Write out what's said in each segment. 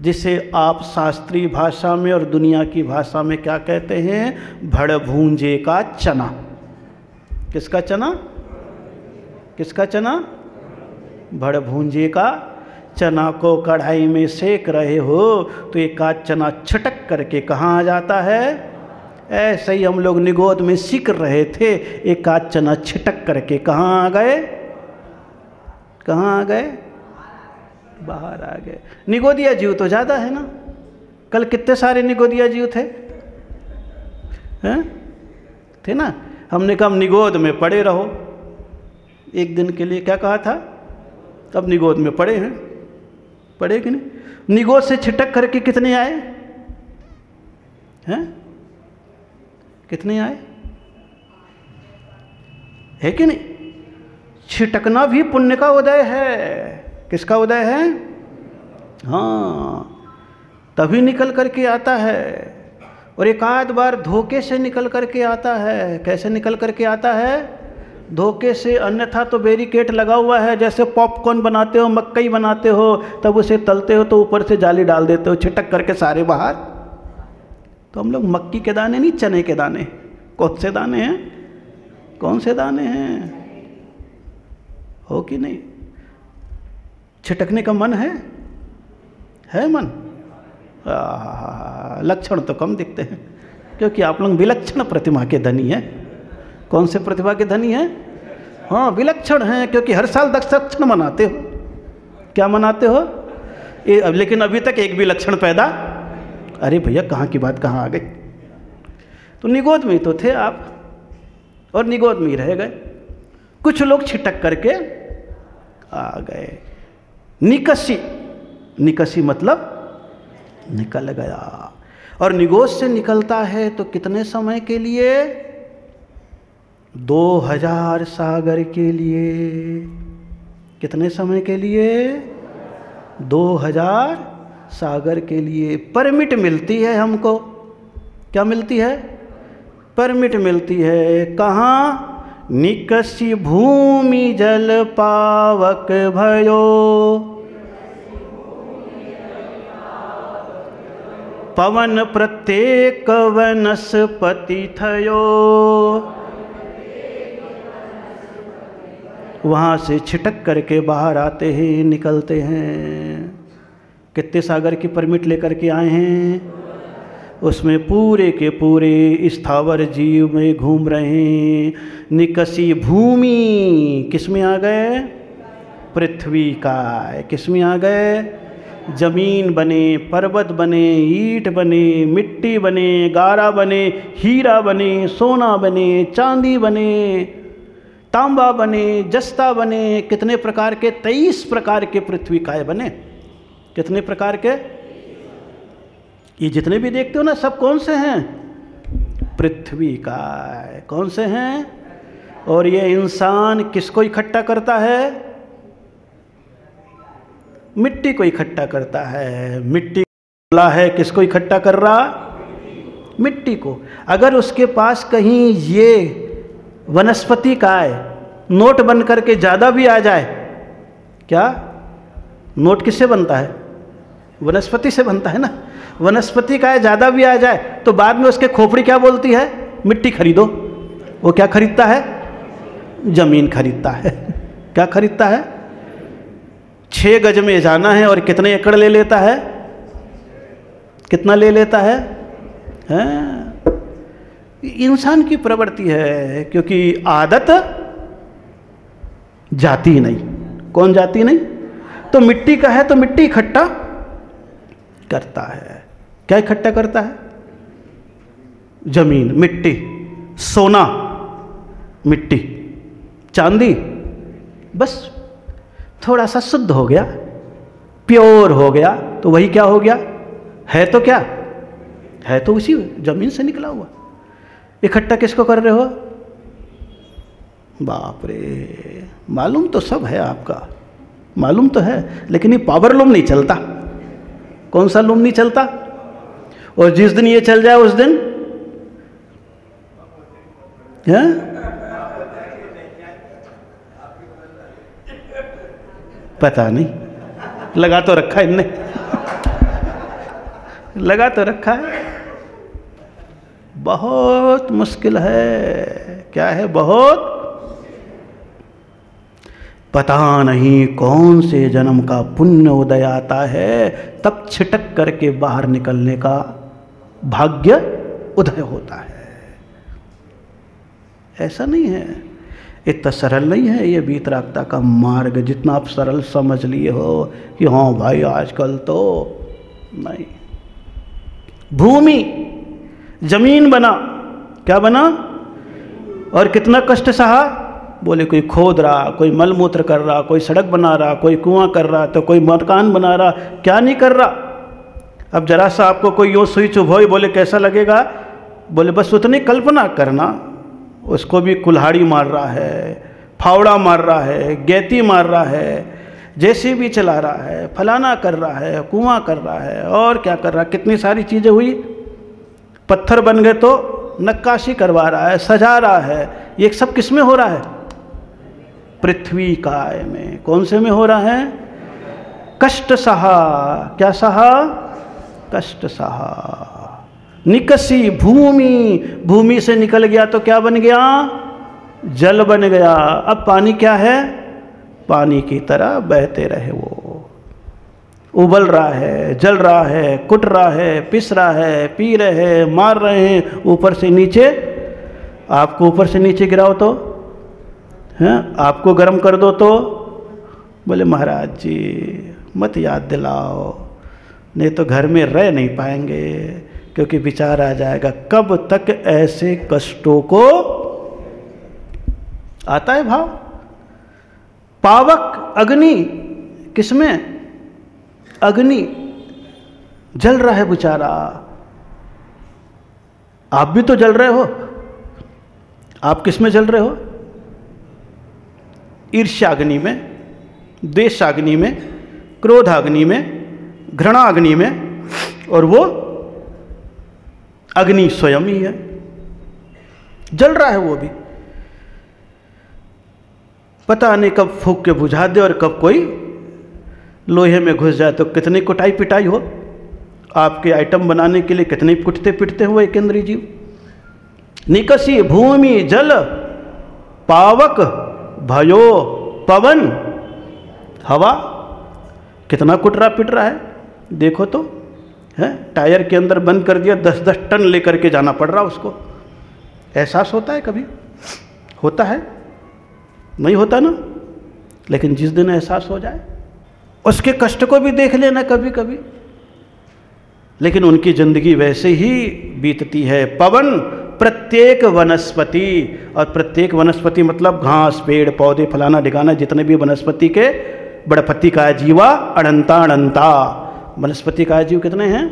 जिसे आप शास्त्रीय भाषा में और दुनिया की भाषा में क्या कहते हैं? भड़ भूंजे का चना। किसका चना? किसका चना? भड़ भूंजे का चना को कढ़ाई में सेक रहे हो तो एक आध चना छटक करके कहाँ आ जाता है? ऐसे ही हम लोग निगोद में सीख रहे थे, एक आध चना छिटक करके कहाँ आ गए? कहाँ आ गए? बाहर आ गए। निगोदिया जीव तो ज़्यादा है ना। कल कितने सारे निगोदिया जीव थे? हैं? थे ना। हमने कहा निगोद में पड़े रहो एक दिन के लिए, क्या कहा था? अब निगोद में पड़े हैं। पड़े कि नहीं? निगोद से छिटक करके कितने आए हैं? कितने आए? है कि नहीं? छिटकना भी पुण्य का उदय है। किसका उदय है? हाँ, तभी निकल करके आता है। और एक आध बार धोखे से निकल करके आता है। कैसे निकल करके आता है? धोखे से। अन्यथा तो बैरिकेड लगा हुआ है। जैसे पॉपकॉर्न बनाते हो, मक्कई बनाते हो, तब उसे तलते हो तो ऊपर से जाली डाल देते हो, छिटक करके सारे बाहर। तो हम लोग मक्की के दाने नहीं, चने के दाने। कौन से दाने हैं? कौन से दाने हैं? हो कि नहीं? छिटकने का मन है? है मन? लक्षण तो कम दिखते हैं, क्योंकि आप लोग विलक्षण प्रतिमा के धनी हैं। कौन से प्रतिभा के धनी हैं? हाँ, विलक्षण हैं, क्योंकि हर साल दक्षिण मनाते हो। क्या मनाते हो? लेकिन अभी तक एक भी लक्षण पैदा। अरे भैया, कहाँ की बात कहाँ आ गई? तो निगोद में तो थे आप, और निगोद में ही रह गए। कुछ लोग छिटक करके आ गए। निकसी, निकसी मतलब निकल गया। और निगोद से निकलता है तो कितने समय के लिए? 2000 सागर के लिए। कितने समय के लिए? 2000 सागर के लिए। परमिट मिलती है हमको। क्या मिलती है? परमिट मिलती है। कहाँ? निकसी भूमि जल पावक भयो, पवन प्रत्येक वनस्पति थयो। वहाँ से छिटक करके बाहर आते हैं, निकलते हैं। कितने सागर की परमिट लेकर के आए हैं? उसमें पूरे के पूरे स्थावर जीव में घूम रहे हैं। निकसी भूमि किस में आ गए? पृथ्वी का। किस में आ गए? जमीन बने, पर्वत बने, ईंट बने, मिट्टी बने, गारा बने, हीरा बने, सोना बने, चांदी बने, तांबा बने, जस्ता बने। कितने प्रकार के? 23 प्रकार के पृथ्वी काय बने। कितने प्रकार के? ये जितने भी देखते हो ना, सब कौन से हैं? पृथ्वी काय। कौन से हैं? और ये इंसान किसको इकट्ठा करता है? मिट्टी को इकट्ठा करता है। मिट्टी बोला है किसको इकट्ठा कर रहा? मिट्टी को। अगर उसके पास कहीं ये वनस्पति काय नोट बन करके ज़्यादा भी आ जाए, क्या? नोट किससे बनता है? वनस्पति से बनता है ना। वनस्पति काय ज़्यादा भी आ जाए तो बाद में उसके खोपड़ी क्या बोलती है? मिट्टी खरीदो। वो क्या खरीदता है? जमीन खरीदता है। क्या खरीदता है? 6 गज में जाना है और कितने एकड़ ले लेता है? कितना ले लेता है? इंसान की प्रवृत्ति है, क्योंकि आदत जाती नहीं। कौन जाती नहीं? तो मिट्टी का है तो मिट्टी इकट्ठा करता है। क्या इकट्ठा करता है? जमीन, मिट्टी, सोना, मिट्टी, चांदी। बस थोड़ा सा शुद्ध हो गया, प्योर हो गया, तो वही क्या हो गया? है तो क्या है? तो उसी जमीन से निकला हुआ। इकट्ठा किसको कर रहे हो? बाप रे, मालूम तो सब है आपका, मालूम तो है, लेकिन ये पावर लूम नहीं चलता। कौन सा लूम नहीं चलता? और जिस दिन ये चल जाए उस दिन है? पता नहीं, लगा तो रखा इनने। लगा तो रखा है। बहुत मुश्किल है। क्या है? बहुत। पता नहीं कौन से जन्म का पुण्य उदय आता है, तब छिटक करके बाहर निकलने का भाग्य उदय होता है। ऐसा नहीं है, इतना सरल नहीं है ये वीतरागता का मार्ग जितना आप सरल समझ लिए हो कि हाँ भाई आजकल तो नहीं। भूमि, जमीन बना, क्या बना? और कितना कष्ट सहा? बोले कोई खोद रहा, कोई मलमूत्र कर रहा, कोई सड़क बना रहा, कोई कुआं कर रहा, तो कोई मकान बना रहा, क्या नहीं कर रहा। अब जरा सा आपको कोई यो सुई चुभोई, बोले कैसा लगेगा? बोले बस उतनी कल्पना करना, उसको भी कुल्हाड़ी मार रहा है, फावड़ा मार रहा है, गैती मार रहा है, जेसीबी चला रहा है, फलाना कर रहा है, कुआं कर रहा है, और क्या कर रहा है। कितनी सारी चीज़ें हुई। पत्थर बन गए तो नक्काशी करवा रहा है, सजा रहा है। ये सब किस में हो रहा है? पृथ्वी काय में। कौन से में हो रहा है? कष्ट सहा। क्या सहा? कष्ट सहा। निकसी भूमि, भूमि से निकल गया तो क्या बन गया? जल बन गया। अब पानी क्या है? पानी की तरह बहते रहे, वो उबल रहा है, जल रहा है, कुट रहा है, पिस रहा है, पी रहे हैं, मार रहे हैं, ऊपर से नीचे। आपको ऊपर से नीचे गिराओ तो हैं, आपको गर्म कर दो तो बोले महाराज जी मत याद दिलाओ, नहीं तो घर में रह नहीं पाएंगे, क्योंकि विचार आ जाएगा कब तक ऐसे कष्टों को। आता है भाव। पावक, अग्नि, किसमें? अग्नि, जल रहा है बेचारा। आप भी तो जल रहे हो। आप किसमें जल रहे हो? ईर्ष्याग्नि में, द्वेषाग्नि में, क्रोधाग्नि में, घृणाग्नि में, और वो अग्नि स्वयं ही है, जल रहा है वो भी। पता नहीं कब फूंक के बुझा दे और कब कोई लोहे में घुस जाए, तो कितनी कुटाई पिटाई हो। आपके आइटम बनाने के लिए कितने कुटते पिटते हुए एक इंद्रिय जीव। निकसी भूमि जल पावक भयो पवन, हवा, कितना कुट रहा पिट रहा है। देखो तो है, टायर के अंदर बंद कर दिया, 10-10 टन लेकर के जाना पड़ रहा उसको। एहसास होता है कभी? होता है? नहीं होता ना। लेकिन जिस दिन एहसास हो जाए, उसके कष्ट को भी देख लेना कभी कभी। लेकिन उनकी जिंदगी वैसे ही बीतती है। पवन प्रत्येक वनस्पति, और प्रत्येक वनस्पति मतलब घास, पेड़, पौधे, फलाना ढिकाना, जितने भी वनस्पति के, बड़पति का जीवा अनंता अनंता। वनस्पति का जीव कितने हैं?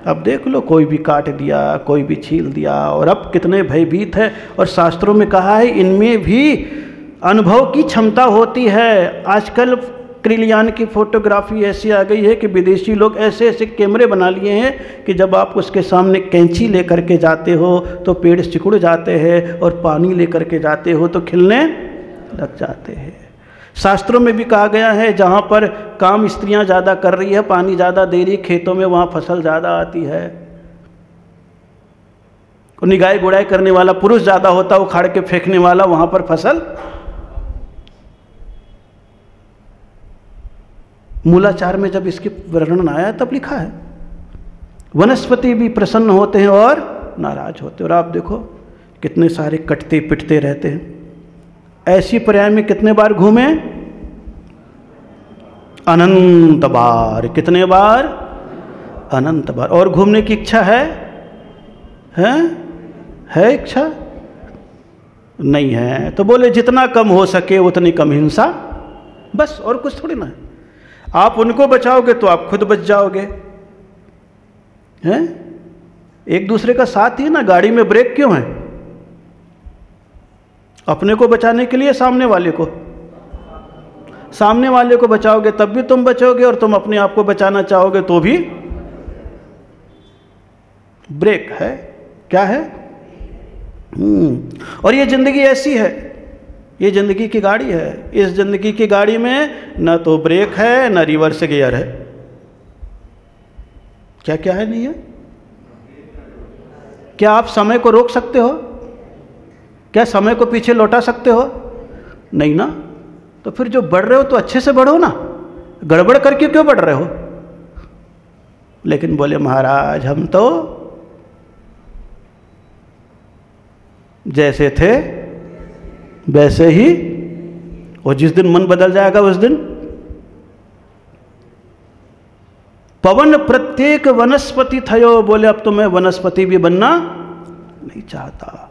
अब देख लो, कोई भी काट दिया, कोई भी छील दिया, और अब कितने भयभीत है। और शास्त्रों में कहा है इनमें भी अनुभव की क्षमता होती है। आजकल क्रिलियान की फोटोग्राफी ऐसी आ गई है कि विदेशी लोग ऐसे ऐसे कैमरे बना लिए हैं कि जब आप उसके सामने कैंची लेकर के जाते हो तो पेड़ सिकुड़ जाते हैं, और पानी लेकर के जाते हो तो खिलने लग जाते हैं। शास्त्रों में भी कहा गया है जहाँ पर काम स्त्रियाँ ज़्यादा कर रही है, पानी ज़्यादा दे रही है खेतों में, वहाँ फसल ज़्यादा आती है। और निगाह गुड़ाई करने वाला पुरुष ज़्यादा होता है, उखाड़ के फेंकने वाला, वहाँ पर फसल। मूलाचार में जब इसकी वर्णन आया तब लिखा है वनस्पति भी प्रसन्न होते हैं और नाराज होते हैं। और आप देखो कितने सारे कटते पिटते रहते हैं। ऐसी पर्याय में कितने बार घूमे? अनंत बार। कितने बार? अनंत बार। और घूमने की इच्छा है? है इच्छा? नहीं है तो बोले जितना कम हो सके उतनी कम हिंसा, बस, और कुछ थोड़ी ना है। आप उनको बचाओगे तो आप खुद बच जाओगे। हैं? एक दूसरे का साथ ही ना। गाड़ी में ब्रेक क्यों है? अपने को बचाने के लिए, सामने वाले को। सामने वाले को बचाओगे तब भी तुम बचोगे, और तुम अपने आप को बचाना चाहोगे तो भी ब्रेक है। क्या है? और ये जिंदगी ऐसी है, ये जिंदगी की गाड़ी है। इस जिंदगी की गाड़ी में न तो ब्रेक है न रिवर्स गियर है। क्या क्या है? नहीं है? क्या आप समय को रोक सकते हो? क्या समय को पीछे लौटा सकते हो? नहीं ना। तो फिर जो बढ़ रहे हो तो अच्छे से बढ़ो ना, गड़बड़ करके क्यों बढ़ रहे हो? लेकिन बोले महाराज हम तो जैसे थे वैसे ही, और जिस दिन मन बदल जाएगा उस दिन। पवन प्रत्येक वनस्पति थयो, बोले अब तो मैं वनस्पति भी बनना नहीं चाहता।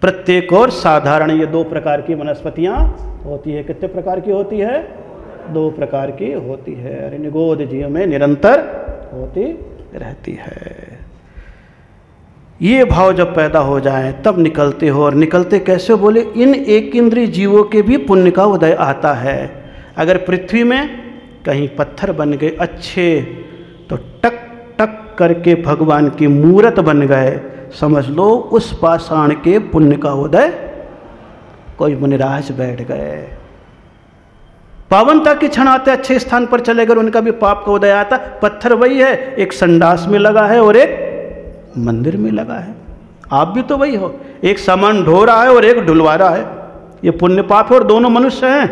प्रत्येक और साधारण, ये दो प्रकार की वनस्पतियां होती है। कितने प्रकार की होती है? दो प्रकार की होती है, और निगोद जीव में निरंतर होती रहती है। ये भाव जब पैदा हो जाए तब निकलते हो। और निकलते कैसे? बोले इन एक इंद्रिय जीवों के भी पुण्य का उदय आता है। अगर पृथ्वी में कहीं पत्थर बन गए अच्छे, तो टक टक करके भगवान की मूरत बन गए, समझ लो उस पाषाण के पुण्य का उदय। कोई मुनिराज बैठ गए, पावनता के क्षण आते अच्छे स्थान पर चले गए, उनका भी पाप का उदय आता। पत्थर वही है, एक संडास में लगा है और एक मंदिर में लगा है। आप भी तो वही हो, एक सामान ढो रहा है और एक ढुलवा रहा है। ये पुण्य पाप है और दोनों मनुष्य हैं।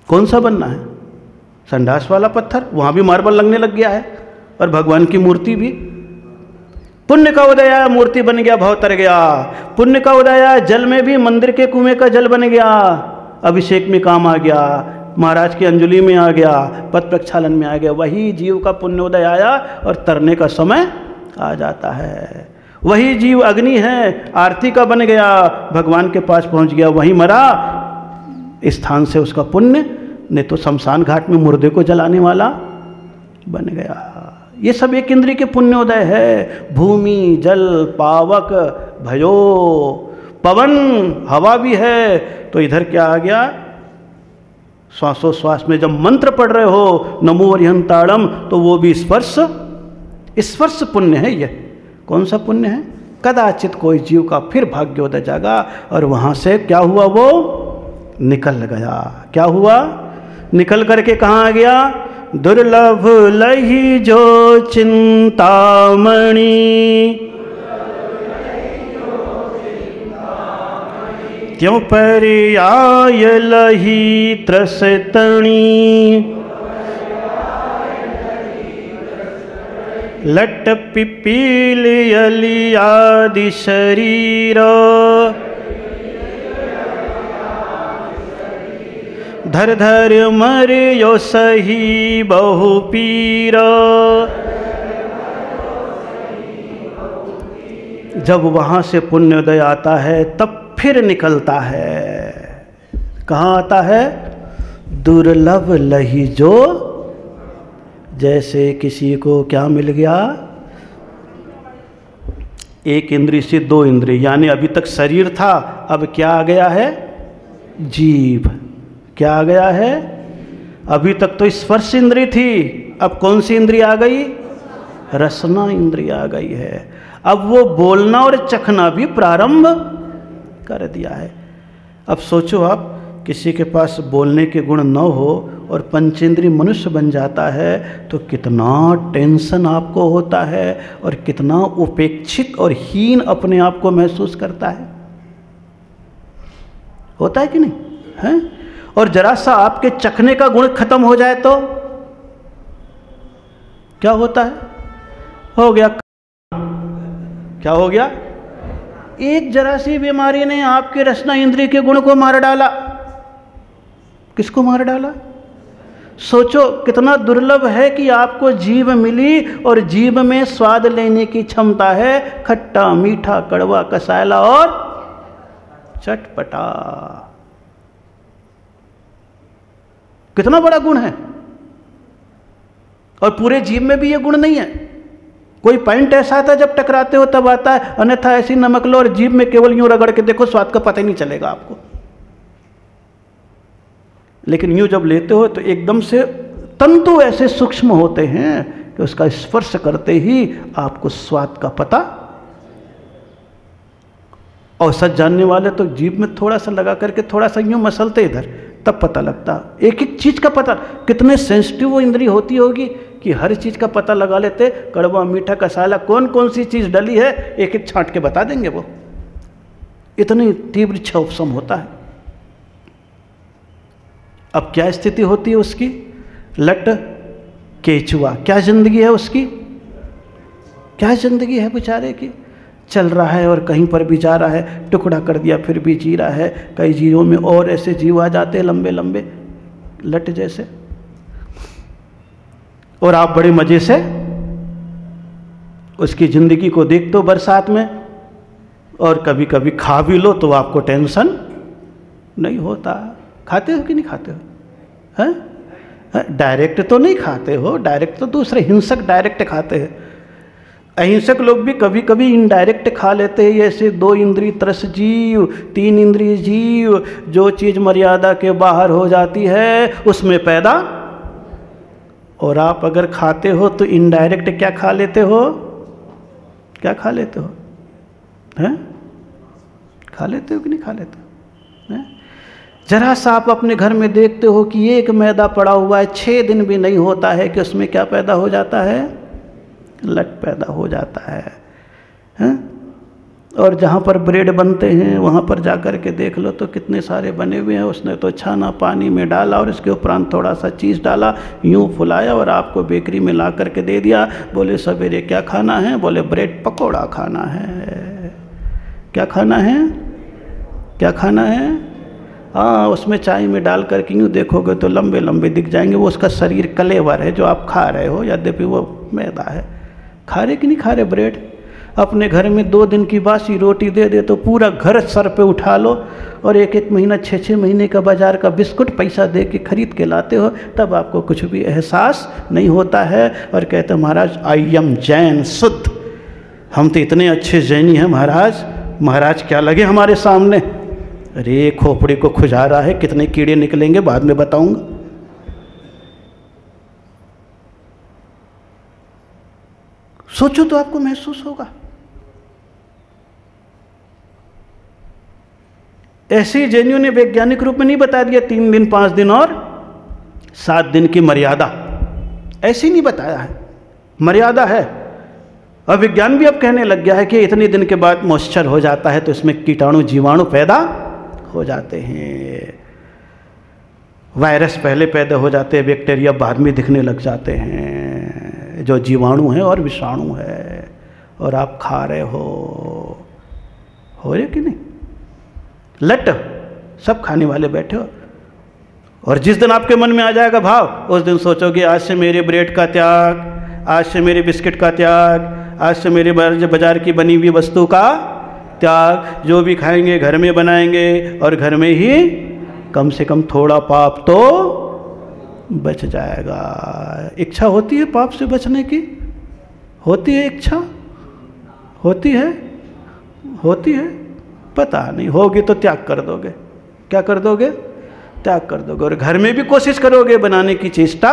कौन सा बनना है? संडास वाला पत्थर, वहां भी मार्बल लगने लग गया है, और भगवान की मूर्ति भी। पुण्य का उदय आया, मूर्ति बन गया, भाव तर गया। पुण्य का उदय आया, जल में भी मंदिर के कुएं का जल बन गया, अभिषेक में काम आ गया, महाराज की अंजलि में आ गया, पद प्रक्षालन में आ गया। वही जीव का पुण्योदय आया और तरने का समय आ जाता है। वही जीव अग्नि है, आरती का बन गया, भगवान के पास पहुंच गया, वहीं मरा, स्थान से उसका पुण्य, नहीं तो शमशान घाट में मुर्दे को जलाने वाला बन गया। ये सब एक इंद्रिय के पुण्योदय है। भूमि, जल, पावक, भयो, पवन, हवा भी है। तो इधर क्या आ गया? श्वासोश्वास में जब मंत्र पढ़ रहे हो नमो अरिहंताड़म, तो वो भी स्पर्श, स्पर्श पुण्य है। ये कौन सा पुण्य है? कदाचित कोई जीव का फिर भाग्योदय जागा, और वहां से क्या हुआ? वो निकल गया। क्या हुआ? निकल करके कहाँ आ गया? दुर्लभ लही जो चिंतामणि, त्यों पर्याय लही त्रसतणी, लट पिपील यली आदि शरीर, धर धर मर यो सही बहु पीर। जब वहाँ से पुण्योदय आता है तब फिर निकलता है। कहाँ आता है? दुर्लभ लही जो, जैसे किसी को क्या मिल गया? एक इंद्रिय से दो इंद्रिय, यानी अभी तक शरीर था, अब क्या आ गया है? जीभ। क्या आ गया है? अभी तक तो स्पर्श इंद्रिय थी, अब कौन सी इंद्रिय आ गई? रसना इंद्रिय आ गई है। अब वो बोलना और चखना भी प्रारंभ कर दिया है। अब सोचो, आप किसी के पास बोलने के गुण न हो और पंचेंद्रिय मनुष्य बन जाता है तो कितना टेंशन आपको होता है, और कितना उपेक्षित और हीन अपने आप को महसूस करता है। होता है कि नहीं है? और जरा सा आपके चखने का गुण खत्म हो जाए तो क्या होता है? हो गया। क्या हो गया? एक जरा सी बीमारी ने आपके रसना इंद्रिय के गुण को मार डाला। किसको मार डाला? सोचो कितना दुर्लभ है कि आपको जीभ मिली और जीभ में स्वाद लेने की क्षमता है, खट्टा, मीठा, कड़वा, कसायला और चटपटा। कितना बड़ा गुण है। और पूरे जीव में भी ये गुण नहीं है। कोई पॉइंट ऐसा आता है जब टकराते हो तब आता है, अन्यथा ऐसी नमक लो और जीभ में केवल यूं रगड़ के देखो, स्वाद का पता ही नहीं चलेगा आपको। लेकिन यूं जब लेते हो तो एकदम से तंतु ऐसे सूक्ष्म होते हैं कि उसका स्पर्श करते ही आपको स्वाद का पता। और सच जानने वाले तो जीभ में थोड़ा सा लगा करके थोड़ा सा यूं मसलते इधर, तब पता लगता, एक एक चीज़ का पता। कितने सेंसिटिव वो इंद्री होती होगी कि हर चीज़ का पता लगा लेते, कड़वा मीठा कसाला कौन कौन सी चीज़ डली है एक एक छांट के बता देंगे वो, इतनी तीव्र क्षोभसम होता है। अब क्या स्थिति होती है उसकी, लट केचुआ, क्या जिंदगी है उसकी, क्या जिंदगी है बेचारे की। चल रहा है और कहीं पर भी जा रहा है, टुकड़ा कर दिया फिर भी जी रहा है। कई जीवों में और ऐसे जीव आ जाते हैं लंबे लंबे लट जैसे, और आप बड़े मजे से उसकी ज़िंदगी को देखते हो बरसात में, और कभी कभी खा भी लो तो आपको टेंशन नहीं होता। खाते हो कि नहीं खाते हो? हैं? डायरेक्ट तो नहीं खाते हो, डायरेक्ट तो दूसरे हिंसक डायरेक्ट खाते हैं। अहिंसक लोग भी कभी कभी इनडायरेक्ट खा लेते हैं। ऐसे 2 इंद्रिय त्रस जीव, 3 इंद्रिय जीव, जो चीज़ मर्यादा के बाहर हो जाती है उसमें पैदा। और आप अगर खाते हो तो इनडायरेक्ट क्या खा लेते हो, क्या खा लेते हो? हैं? खा लेते हो कि नहीं खा लेते हो? हैं? जरा सा आप अपने घर में देखते हो कि एक मैदा पड़ा हुआ है, 6 दिन भी नहीं होता है कि उसमें क्या पैदा हो जाता है, लट पैदा हो जाता है। हैं? और जहाँ पर ब्रेड बनते हैं वहाँ पर जा कर के देख लो तो कितने सारे बने हुए हैं। उसने तो छाना, पानी में डाला और इसके उपरांत थोड़ा सा चीज़ डाला, यूँ फुलाया और आपको बेकरी में ला करके दे दिया। बोले सवेरे क्या खाना है? बोले ब्रेड पकौड़ा खाना है। क्या खाना है? क्या खाना है? हाँ, उसमें चाय में डाल करके यूँ देखोगे तो लंबे लंबे दिख जाएंगे। वो उसका शरीर कलेवर है जो आप खा रहे हो, यद्यपि वो मैदा है। खा रहे कि नहीं खा रहे ब्रेड? अपने घर में 2 दिन की बासी रोटी दे दे तो पूरा घर सर पे उठा लो, और 1-1 महीना 6-6 महीने का बाजार का बिस्कुट पैसा दे के खरीद के लाते हो, तब आपको कुछ भी एहसास नहीं होता है। और कहते महाराज आई एम जैन शुद्ध, हम तो इतने अच्छे जैनी हैं महाराज। महाराज क्या लगे हमारे सामने? अरे खोपड़ी को खुजा रहा है, कितने कीड़े निकलेंगे बाद में बताऊंगा। सोचो तो आपको महसूस होगा। ऐसे ही जैनियों ने वैज्ञानिक रूप में नहीं बता दिया 3 दिन 5 दिन और 7 दिन की मर्यादा, ऐसी नहीं बताया है, मर्यादा है। और विज्ञान भी अब कहने लग गया है कि इतने दिन के बाद मॉइस्चर हो जाता है तो इसमें कीटाणु जीवाणु पैदा हो जाते हैं। वायरस पहले पैदा हो जाते हैं, बैक्टीरिया बाद में दिखने लग जाते हैं, जो जीवाणु है और विषाणु है। और आप खा रहे हो रहे कि नहीं? लट सब खाने वाले बैठे हो। और जिस दिन आपके मन में आ जाएगा भाव, उस दिन सोचोगे आज से मेरे ब्रेड का त्याग, आज से मेरे बिस्किट का त्याग, आज से मेरे बाजार की बनी हुई वस्तु का त्याग। जो भी खाएंगे घर में बनाएंगे और घर में ही, कम से कम थोड़ा पाप तो बच जाएगा। इच्छा होती है पाप से बचने की? होती है इच्छा? होती है? होती है? पता नहीं। होगी तो त्याग कर दोगे। क्या कर दोगे? त्याग कर दोगे। और घर में भी कोशिश करोगे बनाने की चेष्टा